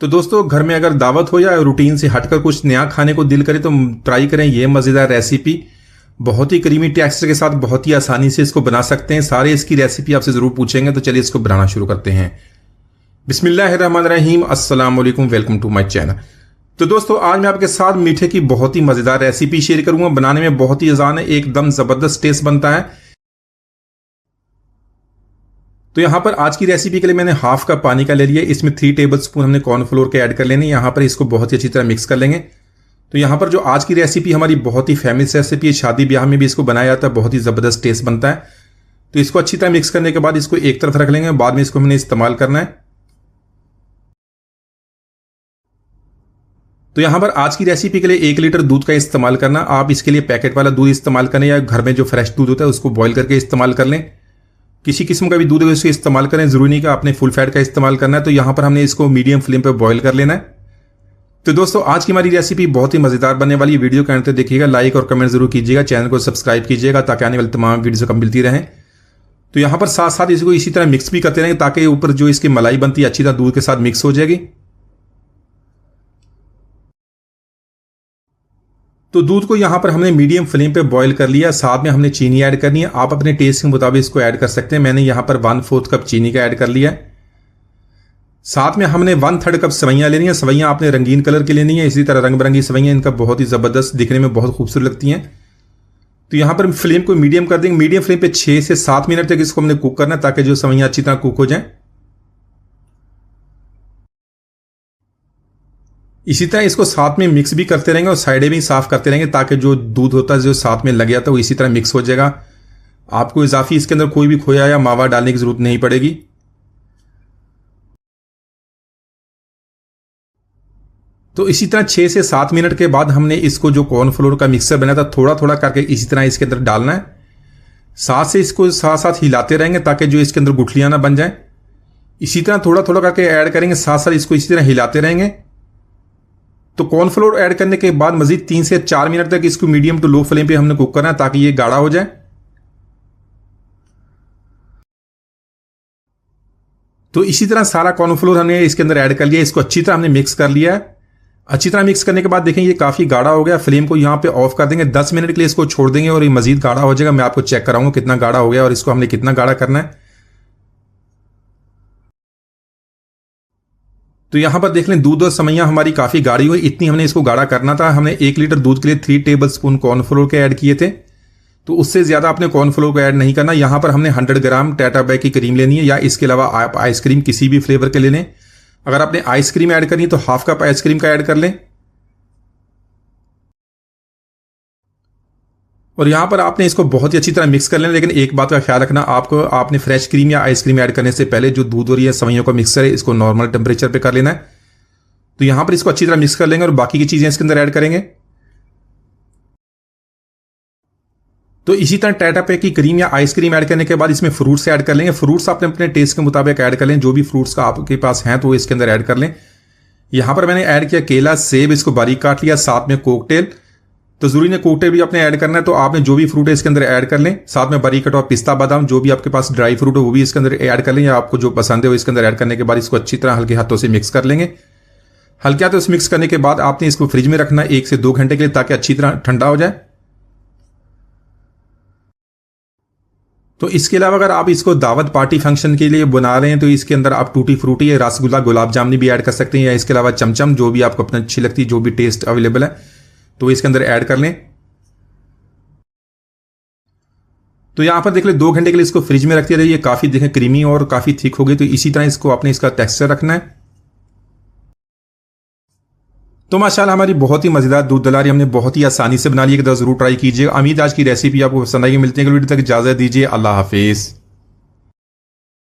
तो दोस्तों, घर में अगर दावत हो या रूटीन से हटकर कुछ नया खाने को दिल करे तो ट्राई करें ये मज़ेदार रेसिपी। बहुत ही क्रीमी टेक्सचर के साथ बहुत ही आसानी से इसको बना सकते हैं। सारे इसकी रेसिपी आपसे ज़रूर पूछेंगे, तो चलिए इसको बनाना शुरू करते हैं। बिस्मिल्लाहिर्रहमानिर्रहीम, अस्सलाम वालेकुम, वेलकम टू माय चैनल। तो दोस्तों, आज मैं आपके साथ मीठे की बहुत ही मज़ेदार रेसिपी शेयर करूंगा। बनाने में बहुत ही आसान है, एकदम ज़बरदस्त टेस्ट बनता है। तो यहाँ पर आज की रेसिपी के लिए मैंने हाफ कप पानी का ले लिया। इसमें 3 टेबलस्पून हमने कॉर्नफ्लोर के ऐड कर लेने। यहाँ पर इसको बहुत ही अच्छी तरह मिक्स कर लेंगे। तो यहाँ पर जो आज की रेसिपी हमारी बहुत ही फेमस रेसिपी है, शादी ब्याह में भी इसको बनाया जाता है, बहुत ही ज़बरदस्त टेस्ट बनता है। तो इसको अच्छी तरह मिक्स करने के बाद इसको एक तरफ रख लेंगे, बाद में इसको हमने इस्तेमाल करना है। तो यहाँ पर आज की रेसिपी के लिए 1 लीटर दूध का इस्तेमाल करना। आप इसके लिए पैकेट वाला दूध इस्तेमाल करें या घर में जो फ्रेश दूध होता है उसको बॉईल करके इस्तेमाल कर लें। किसी किस्म का भी दूध है उसको इस्तेमाल करें, जरूरी नहीं कि आपने फुल फैट का इस्तेमाल करना है। तो यहाँ पर हमने इसको मीडियम फ्लेम पर बॉईल कर लेना है। तो दोस्तों, आज की हमारी रेसिपी बहुत ही मज़ेदार बनने वाली है। वीडियो के अंत तक देखिएगा, लाइक और कमेंट जरूर कीजिएगा, चैनल को सब्सक्राइब कीजिएगा ताकि आने वाली तमाम वीडियो कम मिलती रहें। तो यहाँ पर साथ साथ इसको इसी तरह मिक्स भी करते रहेंगे ताकि ऊपर जो इसकी मलाई बनती है अच्छी तरह दूध के साथ मिक्स हो जाएगी। तो दूध को यहाँ पर हमने मीडियम फ्लेम पे बॉईल कर लिया। साथ में हमने चीनी ऐड करनी है। आप अपने टेस्ट के मुताबिक इसको ऐड कर सकते हैं। मैंने यहाँ पर 1/4 कप चीनी का ऐड कर लिया है। साथ में हमने 1/3 कप सवैयाँ लेनी है। सवैयाँ आपने रंगीन कलर की लेनी है, इसी तरह रंग बिरंगी सवैयाँ, इनका बहुत ही ज़बरदस्त दिखने में बहुत खूबसूरत लगती हैं। तो यहाँ पर फ्लेम को मीडियम कर देंगे। मीडियम फ्लेम पे 6 से 7 मिनट तक इसको हमने कुक करना है ताकि जो सवैयाँ अच्छी तरह कुक हो जाएं। इसी तरह इसको साथ में मिक्स भी करते रहेंगे और साइडें भी साफ करते रहेंगे ताकि जो दूध होता है जो साथ में लग जाता है वो इसी तरह मिक्स हो जाएगा। आपको इजाफी इसके अंदर कोई भी खोया या मावा डालने की जरूरत नहीं पड़ेगी। तो इसी तरह 6 से 7 मिनट के बाद हमने इसको जो कॉर्नफ्लोर का मिक्सर बना था थोड़ा थोड़ा करके इसी तरह इसके अंदर डालना है। साथ से इसको साथ साथ हिलाते रहेंगे ताकि जो इसके अंदर गुठलियां ना बन जाए। इसी तरह थोड़ा थोड़ा करके ऐड करेंगे, साथ साथ इसको इसी तरह हिलाते रहेंगे। तो कॉर्नफ्लोर ऐड करने के बाद मजीद 3 से 4 मिनट तक इसको मीडियम टू लो फ्लेम पे हमने कुक करना है ताकि ये गाढ़ा हो जाए। तो इसी तरह सारा कॉर्नफ्लोर हमने इसके अंदर ऐड कर लिया। इसको अच्छी तरह हमने मिक्स कर लिया है। अच्छी तरह मिक्स करने के बाद देखें ये काफी गाढ़ा हो गया। फ्लेम को यहाँ पे ऑफ कर देंगे, 10 मिनट के लिए इसको छोड़ देंगे और ये मजीद गाढ़ा हो जाएगा। मैं आपको चेक कराऊंगा कितना गाढ़ा हो गया और इसको हमने कितना गाढ़ा करना है। तो यहां पर देख लें दूध और सवैयाँ हमारी काफी गाढ़ी हुई, इतनी हमने इसको गाढ़ा करना था। हमने 1 लीटर दूध के लिए 3 टेबलस्पून कॉर्नफ्लोर के ऐड किए थे, तो उससे ज्यादा आपने कॉर्नफ्लोर को ऐड नहीं करना। यहां पर हमने 100 ग्राम टाटा बैग की क्रीम लेनी है या इसके अलावा आप आइसक्रीम किसी भी फ्लेवर के ले लें। अगर आपने आइसक्रीम ऐड करनी है तो हाफ कप आइसक्रीम का ऐड कर लें। और यहां पर आपने इसको बहुत ही अच्छी तरह मिक्स कर लेना, लेकिन एक बात का ख्याल रखना, आपने फ्रेश क्रीम या आइसक्रीम ऐड करने से पहले जो दूध और ये सवैयों का मिक्सर है इसको नॉर्मल टेम्परेचर पे कर लेना है। तो यहां पर इसको अच्छी तरह मिक्स कर लेंगे और बाकी की चीजें इसके अंदर ऐड करेंगे। तो इसी तरह टाटा पैक की क्रीम या आइसक्रीम ऐड करने के बाद इसमें फ्रूट्स ऐड कर लेंगे। फ्रूट्स आपने अपने टेस्ट के मुताबिक ऐड कर लें, जो भी फ्रूट्स का आपके पास हैं तो इसके अंदर ऐड कर लें। यहां पर मैंने ऐड किया केला, सेब, इसको बारीक काट लिया, साथ में कोकटेल। तो जरूरी ने कोकटेल भी आपने ऐड करना है, तो आपने जो भी फ्रूट है इसके अंदर ऐड कर लें। साथ में बारीक कटा हुआ पिस्ता बादाम, जो भी आपके पास ड्राई फ्रूट है वो भी इसके अंदर ऐड कर लें, या आपको जो पसंद है वो इसके अंदर ऐड करने के बाद इसको अच्छी तरह हल्के हाथों से मिक्स कर लेंगे। हल्के हाथों से मिक्स करने के बाद आपने इसको फ्रिज में रखना है 1 से 2 घंटे के लिए ताकि अच्छी तरह ठंडा हो जाए। तो इसके अलावा अगर आप इसको दावत पार्टी फंक्शन के लिए बना रहे हैं तो इसके अंदर आप टूटी फ्रूटी या रसगुल्ला, गुलाब जामुन भी ऐड कर सकते हैं, या इसके अलावा चमचम, जो भी आपको अपना अच्छी लगती है, जो भी टेस्ट अवेलेबल है तो इसके अंदर ऐड कर लें। तो यहां पर देख ले 2 घंटे के लिए इसको फ्रिज में रख दिया जाए। ये काफी देखें क्रीमी और काफी थिक हो गई। तो इसी तरह इसको आपने इसका टेक्सचर रखना है। तो माशाल्लाह हमारी बहुत ही मजेदार दूध दलारी हमने बहुत ही आसानी से बना ली है। जरूर ट्राई कीजिए। उम्मीद आज की रेसिपी आपको पसंद आएगी। मिलते हैं अगली वीडियो तक, इजाजत दीजिए, अल्लाह हाफिज।